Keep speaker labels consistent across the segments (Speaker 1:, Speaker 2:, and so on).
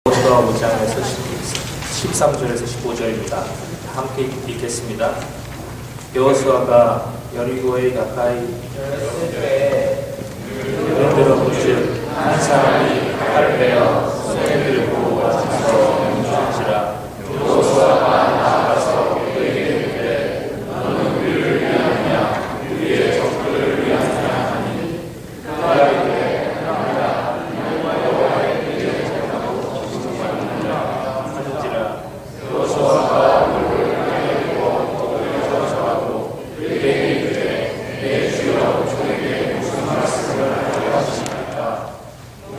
Speaker 1: 여호수아 5장에서 13절에서 15절입니다. 함께 읽겠습니다. 여호수아가 여리고에 가까이 있을 때에 들어 본즉 한 사람이 칼을 베어 손에 들고 와서 멈춘지라. 여호수아가 나아가서 그에게 이르되 너는 우리를 위하냐 우리의 적들을 위하냐 하니 그가 이르되 나아가 여호와의 뜻을 생각하고 하는지라. 여호수아가 물을 가리고 돌을 저주하고 그에게 이르되 내 주여 종에게 무슨 말씀을 하려 하시니까.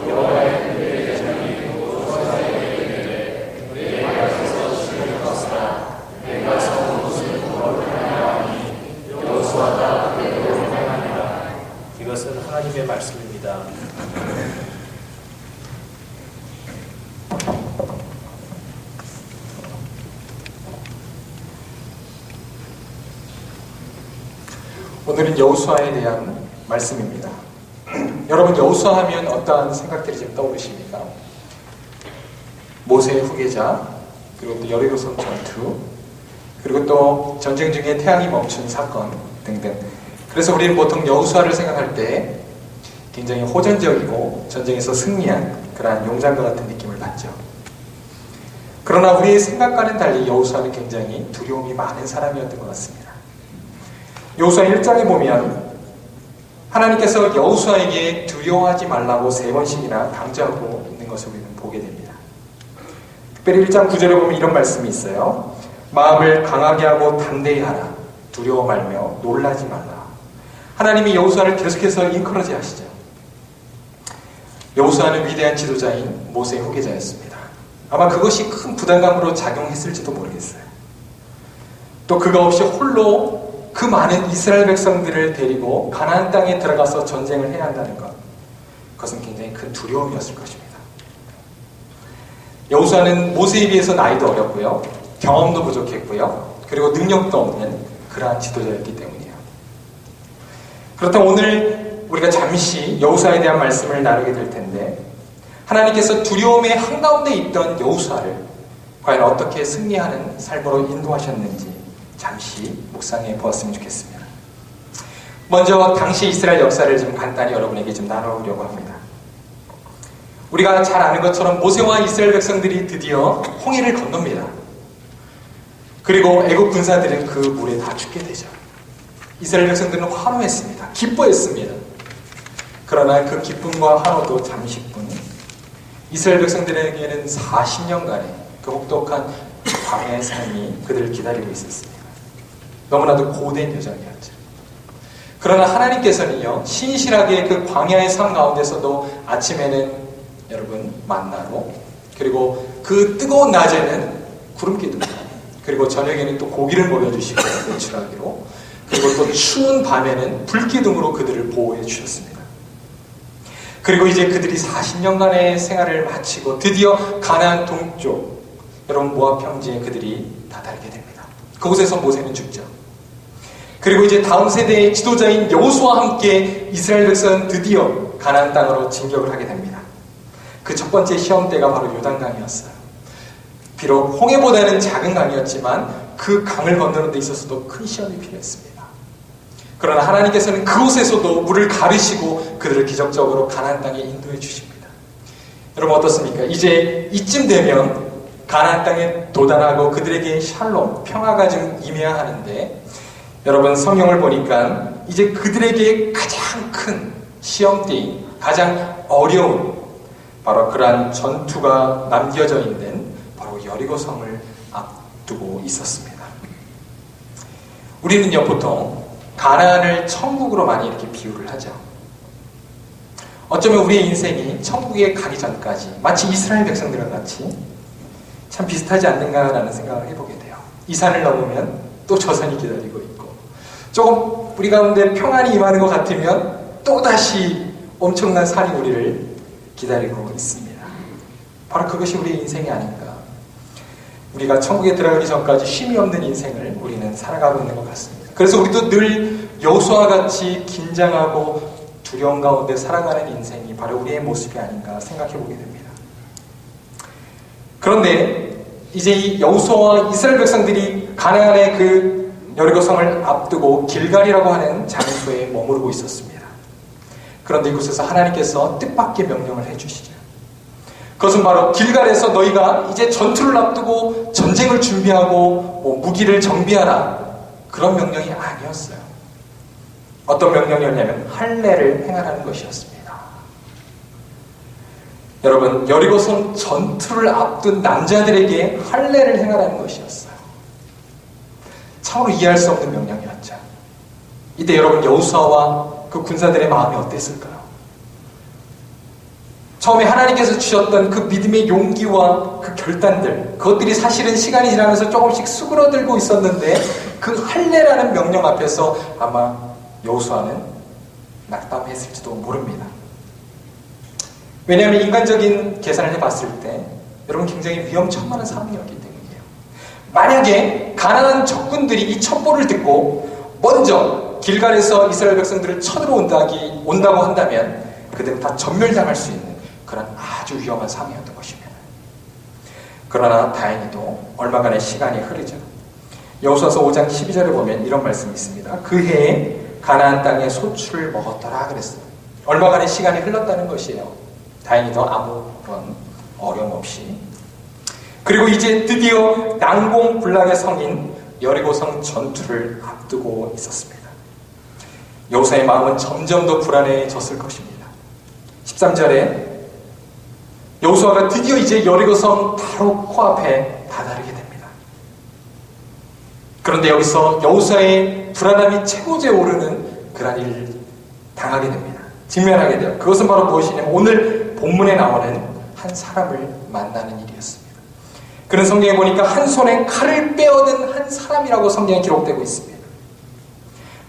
Speaker 1: 여호와의 뜻의 대장이 여호수아에게 이르되 내가 가서 죽을 것이라. 내가 성 무슨 무엇을 하냐 하니 여호수아가 그대로 행하니라. 이것은 하나님의 말씀입니다.
Speaker 2: 오늘은 여호수아에 대한 말씀입니다. 여러분, 여호수아 하면 어떠한 생각들이 지금 떠오르십니까? 모세의 후계자, 그리고 또 여리고성 전투, 그리고 또 전쟁 중에 태양이 멈춘 사건 등등. 그래서 우리는 보통 여호수아를 생각할 때 굉장히 호전적이고 전쟁에서 승리한 그러한 용장과 같은 느낌을 받죠. 그러나 우리의 생각과는 달리 여호수아는 굉장히 두려움이 많은 사람이었던 것 같습니다. 여호수아 1장에 보면 하나님께서 여호수아에게 두려워하지 말라고 3번씩이나 강조하고 있는 것을 우리는 보게 됩니다. 특별히 1장 9절에 보면 이런 말씀이 있어요. 마음을 강하게 하고 담대히 하라. 두려워 말며 놀라지 말라. 하나님이 여호수아를 계속해서 인커러지 하시죠. 여호수아는 위대한 지도자인 모세의 후계자였습니다. 아마 그것이 큰 부담감으로 작용했을지도 모르겠어요. 또 그가 없이 홀로 그 많은 이스라엘 백성들을 데리고 가나안 땅에 들어가서 전쟁을 해야 한다는 것, 그것은 굉장히 큰 두려움이었을 것입니다. 여호수아는 모세에 비해서 나이도 어렸고요, 경험도 부족했고요, 그리고 능력도 없는 그러한 지도자였기 때문이에요. 그렇다면 오늘 우리가 잠시 여호수아에 대한 말씀을 나누게 될 텐데, 하나님께서 두려움의 한가운데 있던 여호수아를 과연 어떻게 승리하는 삶으로 인도하셨는지 잠시 묵상해 보았으면 좋겠습니다. 먼저 당시 이스라엘 역사를 좀 간단히 여러분에게 좀 나누려고 합니다. 우리가 잘 아는 것처럼 모세와 이스라엘 백성들이 드디어 홍해를 건넙니다. 그리고 애국 군사들은 그 물에 다 죽게 되죠. 이스라엘 백성들은 환호했습니다. 기뻐했습니다. 그러나 그 기쁨과 환호도 잠시뿐, 이스라엘 백성들에게는 40년간의 그 혹독한 광야의 삶이 그들을 기다리고 있었습니다. 너무나도 고된 여정이었죠. 그러나 하나님께서는요, 신실하게 그 광야의 삶 가운데서도 아침에는 여러분 만나로, 그리고 그 뜨거운 낮에는 구름기둥, 그리고 저녁에는 또 고기를 먹여주시고 외출하기로, 그리고 또 추운 밤에는 불기둥으로 그들을 보호해 주셨습니다. 그리고 이제 그들이 40년간의 생활을 마치고 드디어 가나안 동쪽, 여러분 모압 평지에 그들이 다다르게 됩니다. 그곳에서 모세는 죽죠. 그리고 이제 다음 세대의 지도자인 여호수아와 함께 이스라엘 백성은 드디어 가나안 땅으로 진격을 하게 됩니다. 그 첫 번째 시험대가 바로 요단강이었어요. 비록 홍해보다는 작은 강이었지만 그 강을 건너는 데 있어서도 큰 시험이 필요했습니다. 그러나 하나님께서는 그곳에서도 물을 가르시고 그들을 기적적으로 가나안 땅에 인도해 주십니다. 여러분 어떻습니까? 이제 이쯤 되면 가나안 땅에 도달하고 그들에게 샬롬, 평화가 좀 임해야 하는데, 여러분 성경을 보니까 이제 그들에게 가장 큰 시험대인, 가장 어려운 바로 그러한 전투가 남겨져 있는 바로 여리고성을 앞두고 있었습니다. 우리는요 보통 가나안을 천국으로 많이 이렇게 비유를 하죠. 어쩌면 우리의 인생이 천국에 가기 전까지 마치 이스라엘 백성들과 같이 참 비슷하지 않는가라는 생각을 해보게 돼요. 이 산을 넘으면 또 저 산이 기다리고 있고, 조금 우리 가운데 평안이 임하는 것 같으면 또다시 엄청난 산이 우리를 기다리고 있습니다. 바로 그것이 우리의 인생이 아닌가. 우리가 천국에 들어가기 전까지 쉼이 없는 인생을 우리는 살아가고 있는 것 같습니다. 그래서 우리도 늘 여호수아와 같이 긴장하고 두려움 가운데 살아가는 인생이 바로 우리의 모습이 아닌가 생각해 보게 됩니다. 그런데 이제 이 여호수아와 이스라엘 백성들이 가나안의 그 여리고성을 앞두고 길갈이라고 하는 장소에 머무르고 있었습니다. 그런데 이곳에서 하나님께서 뜻밖의 명령을 해주시죠. 그것은 바로 길갈에서 너희가 이제 전투를 앞두고 전쟁을 준비하고 무기를 정비하라, 그런 명령이 아니었어요. 어떤 명령이었냐면 할례를 행하라는 것이었습니다. 여러분, 여리고성 전투를 앞둔 남자들에게 할례를 행하라는 것이었어요. 참으로 이해할 수 없는 명령이었죠. 이때 여러분, 여호수아와 그 군사들의 마음이 어땠을까요? 처음에 하나님께서 주셨던 그 믿음의 용기와 그 결단들, 그것들이 사실은 시간이 지나면서 조금씩 수그러들고 있었는데 그 할례라는 명령 앞에서 아마 여호수아는 낙담했을지도 모릅니다. 왜냐하면 인간적인 계산을 해봤을 때 여러분, 굉장히 위험천만한 상황이었기 때문이에요. 만약에 가나안 적군들이 이 첩보를 듣고 먼저 길갈에서 이스라엘 백성들을 쳐들어 온다고 한다면 그들은 다 전멸당할 수 있는 그런 아주 위험한 상황이었던 것입니다. 그러나 다행히도 얼마간의 시간이 흐르죠. 여호수아서 5장 12절에 보면 이런 말씀이 있습니다. 그 해에 가나안 땅에 소출을 먹었더라 그랬어요. 얼마간의 시간이 흘렀다는 것이에요. 다행히도 아무런 어려움 없이. 그리고 이제 드디어 난공불락의 성인 여리고성 전투를 앞두고 있었습니다. 여호수아의 마음은 점점 더 불안해졌을 것입니다. 13절에 여호수아가 드디어 이제 여리고성 바로 코앞에 다다르게 됩니다. 그런데 여기서 여호수아의 불안함이 최고조에 오르는 그런 일을 당하게 됩니다. 직면하게 돼요. 그것은 바로 무엇이냐면 오늘 본문에 나오는 한 사람을 만나는 일이었습니다. 그런 성경에 보니까 한 손에 칼을 빼어든 한 사람이라고 성경에 기록되고 있습니다.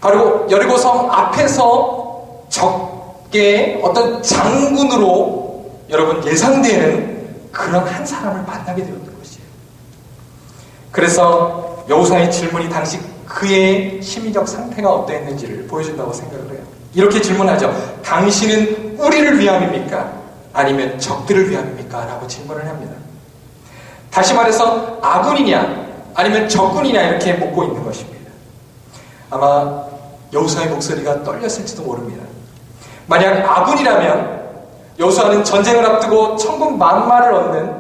Speaker 2: 바로 여리고성 앞에서 적의 어떤 장군으로 여러분 예상되는 그런 한 사람을 만나게 되었던 것이에요. 그래서 여호수아의 질문이 당시 그의 심리적 상태가 어떠했는지를 보여준다고 생각을 해요. 이렇게 질문하죠. 당신은 우리를 위함입니까? 아니면 적들을 위함입니까? 라고 질문을 합니다. 다시 말해서 아군이냐 아니면 적군이냐 이렇게 묻고 있는 것입니다. 아마 여호수아의 목소리가 떨렸을지도 모릅니다. 만약 아군이라면 여호수아는 전쟁을 앞두고 천군만마를 얻는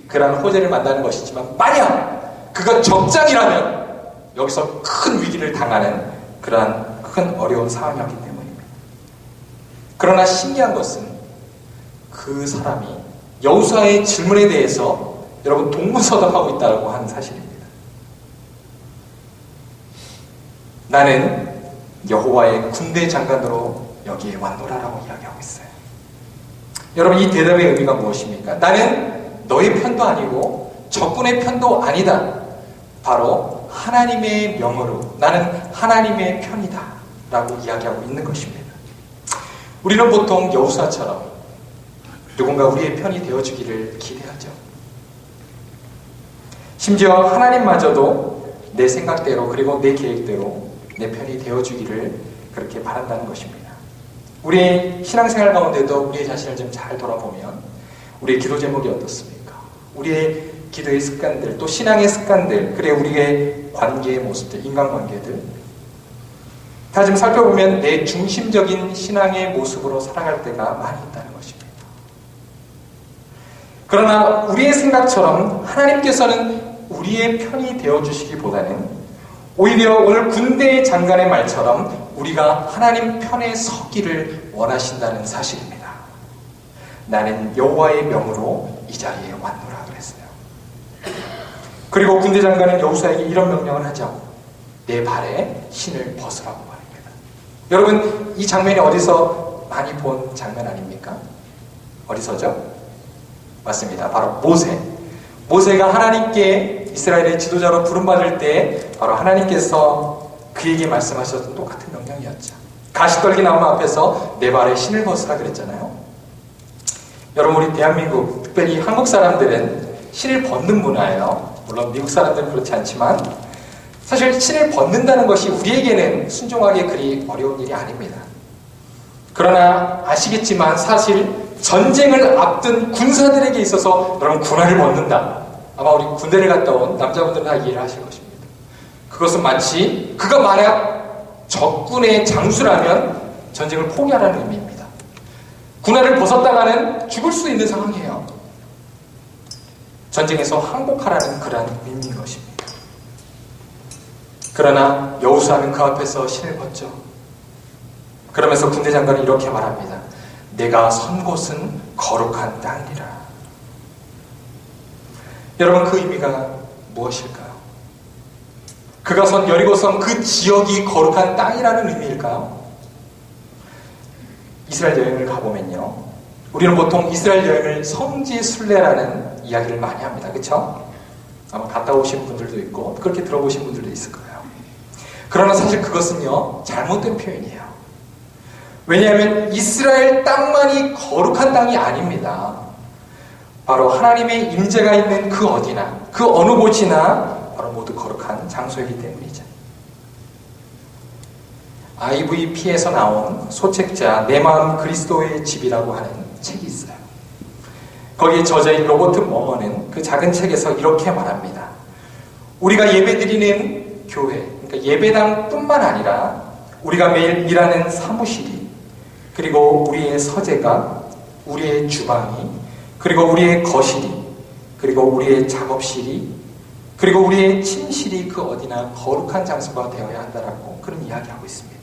Speaker 2: 그런 호재를 만나는 것이지만 만약 그가 적장이라면 여기서 큰 위기를 당하는 그러한 큰 어려운 상황이었기 때문입니다. 그러나 신기한 것은 그 사람이 여호수아의 질문에 대해서 여러분 동문서답하고 있다고 하는 사실입니다. 나는 여호와의 군대 장관으로 여기에 왔노라라고 이야기하고 있어요. 여러분, 이 대답의 의미가 무엇입니까? 나는 너의 편도 아니고 적군의 편도 아니다. 바로 하나님의 명으로 나는 하나님의 편이다 라고 이야기하고 있는 것입니다. 우리는 보통 여호수아처럼 누군가 우리의 편이 되어주기를 기대하죠. 심지어 하나님마저도 내 생각대로 그리고 내 계획대로 내 편이 되어주기를 그렇게 바란다는 것입니다. 우리의 신앙생활 가운데도 우리의 자신을 좀 잘 돌아보면 우리의 기도 제목이 어떻습니까? 우리의 기도의 습관들, 또 신앙의 습관들, 그래 우리의 관계의 모습들, 인간관계들 다 좀 살펴보면 내 중심적인 신앙의 모습으로 살아갈 때가 많이 있다는 것입니다. 그러나 우리의 생각처럼 하나님께서는 우리의 편이 되어주시기보다는 오히려 오늘 군대 장관의 말처럼 우리가 하나님 편에 서기를 원하신다는 사실입니다. 나는 여호와의 명으로 이 자리에 왔노라 그랬어요. 그리고 군대 장관은 여호수아에게 이런 명령을 하죠. 내 발에 신을 벗으라고 말합니다. 여러분, 이 장면이 어디서 많이 본 장면 아닙니까? 어디서죠? 맞습니다. 바로 모세가 하나님께 이스라엘의 지도자로 부름받을 때 바로 하나님께서 그에게 말씀하셨던 똑같은 명령이었죠. 가시떨기 나무 앞에서 내 발에 신을 벗으라 그랬잖아요. 여러분, 우리 대한민국, 특별히 한국 사람들은 신을 벗는 문화예요. 물론 미국 사람들은 그렇지 않지만 사실 신을 벗는다는 것이 우리에게는 순종하기 그리 어려운 일이 아닙니다. 그러나 아시겠지만 사실 전쟁을 앞둔 군사들에게 있어서 여러분 군화를 벗는다. 아마 우리 군대를 갔다 온 남자분들은 다 이해를 하실 것입니다. 그것은 마치 그가 만약 적군의 장수라면 전쟁을 포기하라는 의미입니다. 군화를 벗었다가는 죽을 수 있는 상황이에요. 전쟁에서 항복하라는 그러한 의미인 것입니다. 그러나 여호수아는 그 앞에서 신을 벗죠. 그러면서 군대 장관이 이렇게 말합니다. 내가 선 곳은 거룩한 땅이라. 여러분, 그 의미가 무엇일까요? 그가 선 여리고성 그 지역이 거룩한 땅이라는 의미일까요? 이스라엘 여행을 가보면요, 우리는 보통 이스라엘 여행을 성지순례라는 이야기를 많이 합니다. 그렇죠? 아마 갔다 오신 분들도 있고 그렇게 들어보신 분들도 있을 거예요. 그러나 사실 그것은요, 잘못된 표현이에요. 왜냐하면 이스라엘 땅만이 거룩한 땅이 아닙니다. 바로 하나님의 임재가 있는 그 어디나 그 어느 곳이나 바로 모두 거룩한 장소이기 때문이죠. IVP에서 나온 소책자 내 마음 그리스도의 집이라고 하는 책이 있어요. 거기에 저자인 로버트 머머는 그 작은 책에서 이렇게 말합니다. 우리가 예배드리는 교회, 그러니까 예배당뿐만 아니라 우리가 매일 일하는 사무실이, 그리고 우리의 서재가, 우리의 주방이, 그리고 우리의 거실이, 그리고 우리의 작업실이, 그리고 우리의 침실이 그 어디나 거룩한 장소가 되어야 한다라고 그런 이야기하고 있습니다.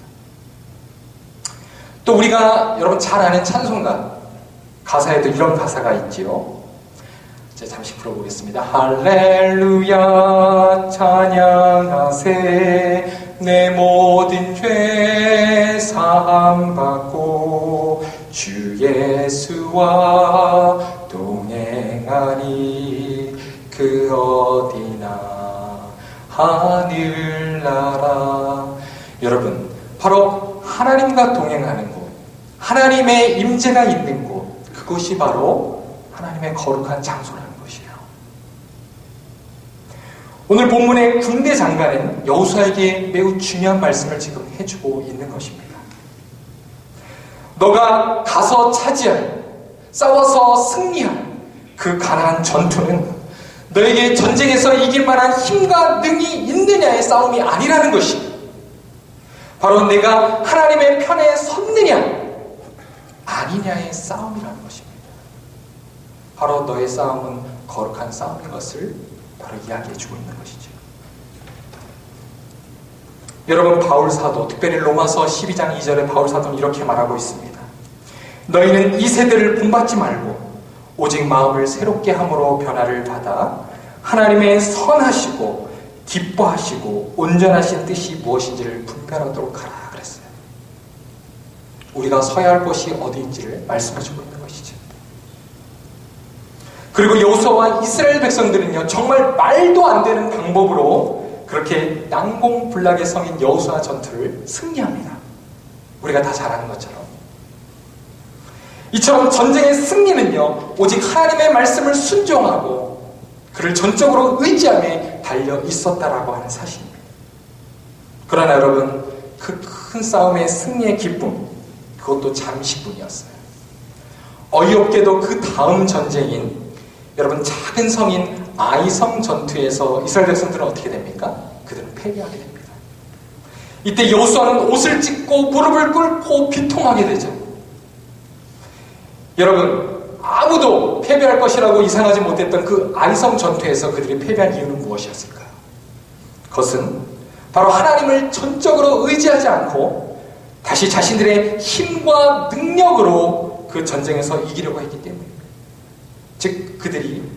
Speaker 2: 또 우리가 여러분 잘 아는 찬송가 가사에도 이런 가사가 있지요. 제가 잠시 불러보겠습니다. 할렐루야 찬양하세 내 모든 죄 사함받고 주 예수와 동행하니 그 어디나 하늘나라. 여러분, 바로 하나님과 동행하는 곳, 하나님의 임재가 있는 곳, 그것이 바로 하나님의 거룩한 장소라는 것이에요. 오늘 본문의 군대 장관은 여호수아에게 매우 중요한 말씀을 지금 해주고 있는 것입니다. 너가 가서 차지할, 싸워서 승리할 그 가나안 전투는 너에게 전쟁에서 이길 만한 힘과 능이 있느냐의 싸움이 아니라는 것이, 바로 내가 하나님의 편에 섰느냐 아니냐의 싸움이라는 것입니다. 바로 너의 싸움은 거룩한 싸움인 것을 바로 이야기해주고 있는 것이죠. 여러분, 바울 사도, 특별히 로마서 12장 2절에 바울 사도는 이렇게 말하고 있습니다. 너희는 이 세대를 본받지 말고 오직 마음을 새롭게 함으로 변화를 받아 하나님의 선하시고 기뻐하시고 온전하신 뜻이 무엇인지를 분별하도록 하라 그랬어요. 우리가 서야 할 곳이 어디인지를 말씀해주고 있는 것이죠. 그리고 여호수아와 이스라엘 백성들은요, 정말 말도 안 되는 방법으로 그렇게 난공불락의 성인 여호수아 전투를 승리합니다. 우리가 다 잘 아는 것처럼. 이처럼 전쟁의 승리는요, 오직 하나님의 말씀을 순종하고 그를 전적으로 의지함에 달려 있었다라고 하는 사실입니다. 그러나 여러분, 그 큰 싸움의 승리의 기쁨, 그것도 잠시뿐이었어요. 어이없게도 그 다음 전쟁인 여러분 작은 성인 아이성 전투에서 이스라엘 백성들은 어떻게 됩니까? 그들은 패배하게 됩니다. 이때 여호수아는 옷을 찢고 무릎을 꿇고 비통하게 되죠. 여러분, 아무도 패배할 것이라고 이상하지 못했던 그 아이성 전투에서 그들이 패배한 이유는 무엇이었을까요? 그것은 바로 하나님을 전적으로 의지하지 않고 다시 자신들의 힘과 능력으로 그 전쟁에서 이기려고 했기 때문입니다. 즉, 그들이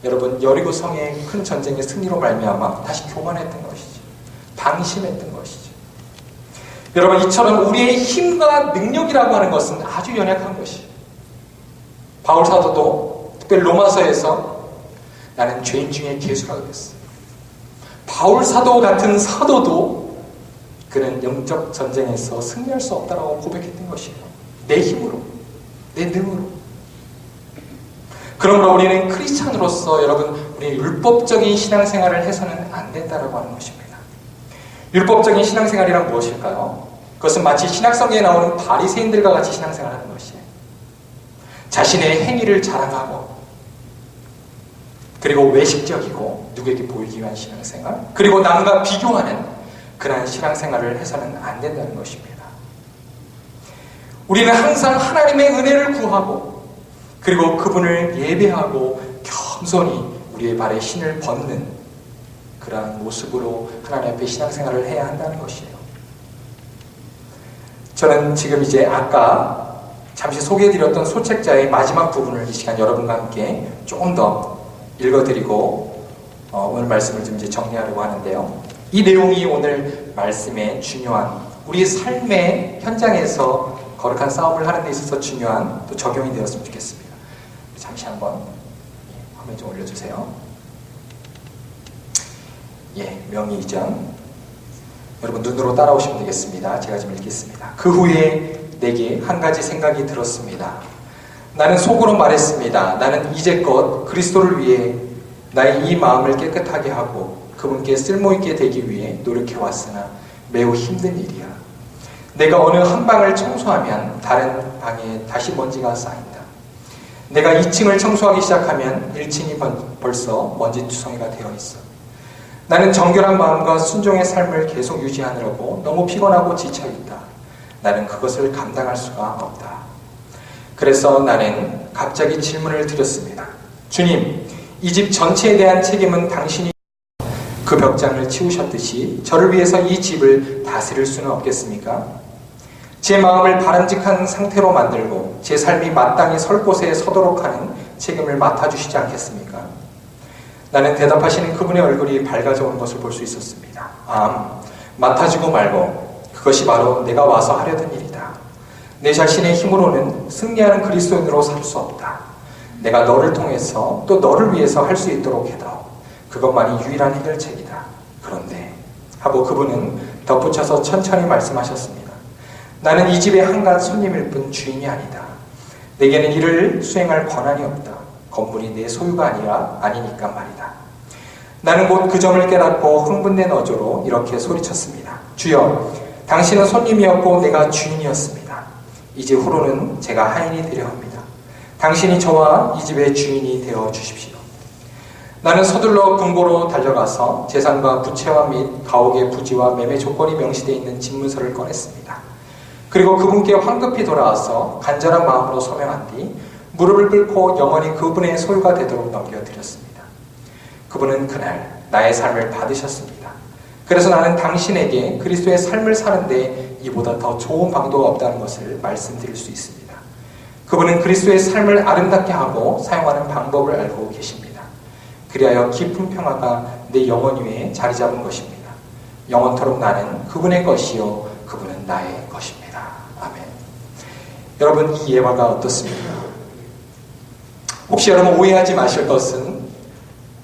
Speaker 2: 여러분 여리고 성의 큰 전쟁의 승리로 말미암아 다시 교만했던 것이죠. 방심했던 것이죠. 여러분, 이처럼 우리의 힘과 능력이라고 하는 것은 아주 연약한 것이에요. 바울 사도도 특별히 로마서에서 나는 죄인 중에 괴수라고 했어요. 바울 사도 같은 사도도 그는 영적 전쟁에서 승리할 수 없다라고 고백했던 것이에요. 내 힘으로, 내 능으로. 그러므로 우리는 크리스찬으로서 여러분, 우리 율법적인 신앙생활을 해서는 안 된다라고 하는 것입니다. 율법적인 신앙생활이란 무엇일까요? 그것은 마치 신약성경에 나오는 바리새인들과 같이 신앙생활하는 것이에요. 자신의 행위를 자랑하고, 그리고 외식적이고 누구에게 보이기 위한 신앙생활, 그리고 남과 비교하는 그러한 신앙생활을 해서는 안 된다는 것입니다. 우리는 항상 하나님의 은혜를 구하고, 그리고 그분을 예배하고 겸손히 우리의 발에 신을 벗는 그러한 모습으로 하나님 앞에 신앙생활을 해야 한다는 것이에요. 저는 지금 이제 아까 잠시 소개해드렸던 소책자의 마지막 부분을 이 시간 여러분과 함께 조금 더 읽어드리고 오늘 말씀을 좀 이제 정리하려고 하는데요. 이 내용이 오늘 말씀의 중요한, 우리의 삶의 현장에서 거룩한 싸움을 하는 데 있어서 중요한 또 적용이 되었으면 좋겠습니다. 잠시 한번 화면 좀 올려주세요. 명의 이전. 여러분 눈으로 따라오시면 되겠습니다. 제가 좀 읽겠습니다. 그 후에 내게 한 가지 생각이 들었습니다. 나는 속으로 말했습니다. 나는 이제껏 그리스도를 위해 나의 이 마음을 깨끗하게 하고 그분께 쓸모있게 되기 위해 노력해왔으나 매우 힘든 일이야. 내가 어느 한 방을 청소하면 다른 방에 다시 먼지가 쌓인다. 내가 2층을 청소하기 시작하면 1층이 벌써 먼지투성이가 되어 있어. 나는 정결한 마음과 순종의 삶을 계속 유지하느라고 너무 피곤하고 지쳐있다. 나는 그것을 감당할 수가 없다. 그래서 나는 갑자기 질문을 드렸습니다. 주님, 이 집 전체에 대한 책임은 당신이 그 벽장을 치우셨듯이 저를 위해서 이 집을 다스릴 수는 없겠습니까? 제 마음을 바람직한 상태로 만들고 제 삶이 마땅히 설 곳에 서도록 하는 책임을 맡아주시지 않겠습니까? 나는 대답하시는 그분의 얼굴이 밝아져 온 것을 볼 수 있었습니다. 맡아주고 말고 그것이 바로 내가 와서 하려던 일이다. 내 자신의 힘으로는 승리하는 그리스도인으로 살 수 없다. 내가 너를 통해서 또 너를 위해서 할 수 있도록 해다오. 그것만이 유일한 해결책이다. 그런데 하고 그분은 덧붙여서 천천히 말씀하셨습니다. 나는 이 집의 한간 손님일 뿐 주인이 아니다. 내게는 이를 수행할 권한이 없다. 건물이 내 소유가 아니니까 말이다. 나는 곧 그 점을 깨닫고 흥분된 어조로 이렇게 소리쳤습니다. 주여, 당신은 손님이었고 내가 주인이었습니다. 이제 후로는 제가 하인이 되려 합니다. 당신이 저와 이 집의 주인이 되어 주십시오. 나는 서둘러 금고로 달려가서 재산과 부채와 및 가옥의 부지와 매매 조건이 명시되어 있는 집문서를 꺼냈습니다. 그리고 그분께 황급히 돌아와서 간절한 마음으로 소명한 뒤 무릎을 꿇고 영원히 그분의 소유가 되도록 넘겨드렸습니다. 그분은 그날 나의 삶을 받으셨습니다. 그래서 나는 당신에게 그리스도의 삶을 사는데 이보다 더 좋은 방도가 없다는 것을 말씀드릴 수 있습니다. 그분은 그리스도의 삶을 아름답게 하고 사용하는 방법을 알고 계십니다. 그리하여 깊은 평화가 내 영혼 위에 자리 잡은 것입니다. 영원토록 나는 그분의 것이요 그분은 나의 것입니다. 아멘. 여러분, 이 예화가 어떻습니까? 혹시 여러분 오해하지 마실 것은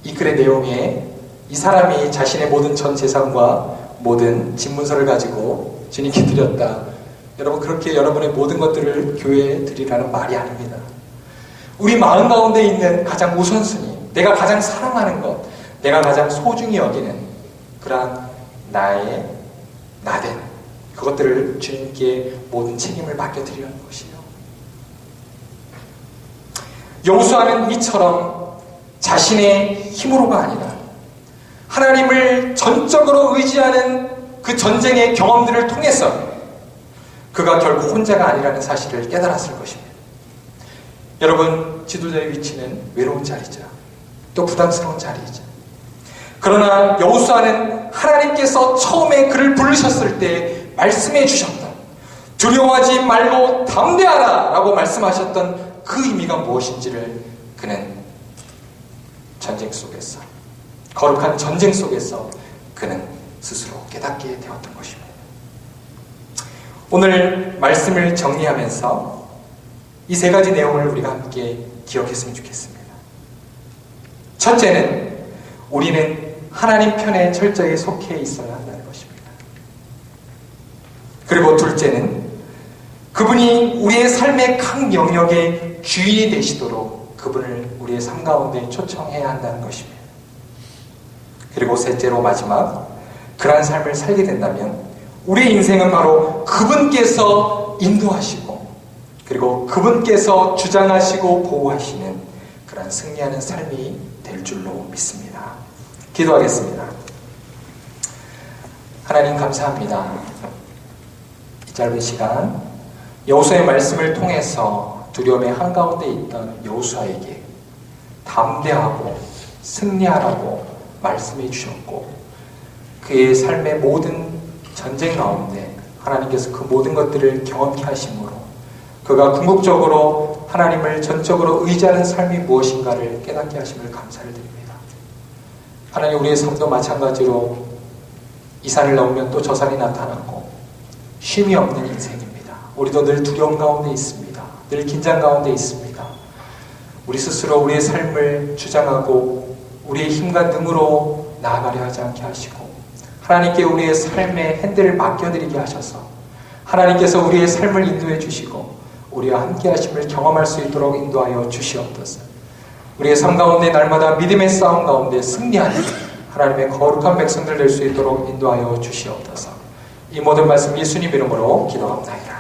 Speaker 2: 이 글의 내용에 이 사람이 자신의 모든 전 재산과 모든 집문서를 가지고 주님께 드렸다. 여러분, 그렇게 여러분의 모든 것들을 교회에 드리라는 말이 아닙니다. 우리 마음 가운데 있는 가장 우선순위, 내가 가장 사랑하는 것, 내가 가장 소중히 여기는 그러한 나된 그것들을 주님께 모든 책임을 맡겨드리는 것이에요. 여호수아는 이처럼 자신의 힘으로가 아니라 하나님을 전적으로 의지하는 그 전쟁의 경험들을 통해서 그가 결국 혼자가 아니라는 사실을 깨달았을 것입니다. 여러분, 지도자의 위치는 외로운 자리죠. 또 부담스러운 자리이죠. 그러나 여호수아는 하나님께서 처음에 그를 부르셨을 때 말씀해 주셨던 두려워하지 말고 담대하라 라고 말씀하셨던 그 의미가 무엇인지를 그는 전쟁 속에서, 거룩한 전쟁 속에서 그는 스스로 깨닫게 되었던 것입니다. 오늘 말씀을 정리하면서 이 세 가지 내용을 우리가 함께 기억했으면 좋겠습니다. 첫째는 우리는 하나님 편에 철저히 속해 있어야 한다는 것입니다. 그리고 둘째는 그분이 우리의 삶의 각 영역의 주인이 되시도록 그분을 우리의 삶 가운데 초청해야 한다는 것입니다. 그리고 셋째로 마지막, 그러한 삶을 살게 된다면 우리의 인생은 바로 그분께서 인도하시고 그리고 그분께서 주장하시고 보호하시는 그런 승리하는 삶이 될 줄로 믿습니다. 기도하겠습니다. 하나님 감사합니다. 이 짧은 시간 여호수아의 말씀을 통해서 두려움의 한가운데 있던 여호수아에게 담대하고 승리하라고 말씀해 주셨고, 그의 삶의 모든 전쟁 가운데 하나님께서 그 모든 것들을 경험케 하심으로 그가 궁극적으로 하나님을 전적으로 의지하는 삶이 무엇인가를 깨닫게 하심을 감사를 드립니다. 하나님, 우리의 삶도 마찬가지로 이 산을 넘으면 또 저 산이 나타나고 쉼이 없는 인생입니다. 우리도 늘 두려움 가운데 있습니다. 늘 긴장 가운데 있습니다. 우리 스스로 우리의 삶을 주장하고 우리의 힘과 능으로 나아가려 하지 않게 하시고, 하나님께 우리의 삶의 핸들을 맡겨드리게 하셔서 하나님께서 우리의 삶을 인도해 주시고 우리와 함께 하심을 경험할 수 있도록 인도하여 주시옵소서. 우리의 삶 가운데 날마다 믿음의 싸움 가운데 승리하는 하나님의 거룩한 백성들 될 수 있도록 인도하여 주시옵소서. 이 모든 말씀 예수님 이름으로 기도합니다.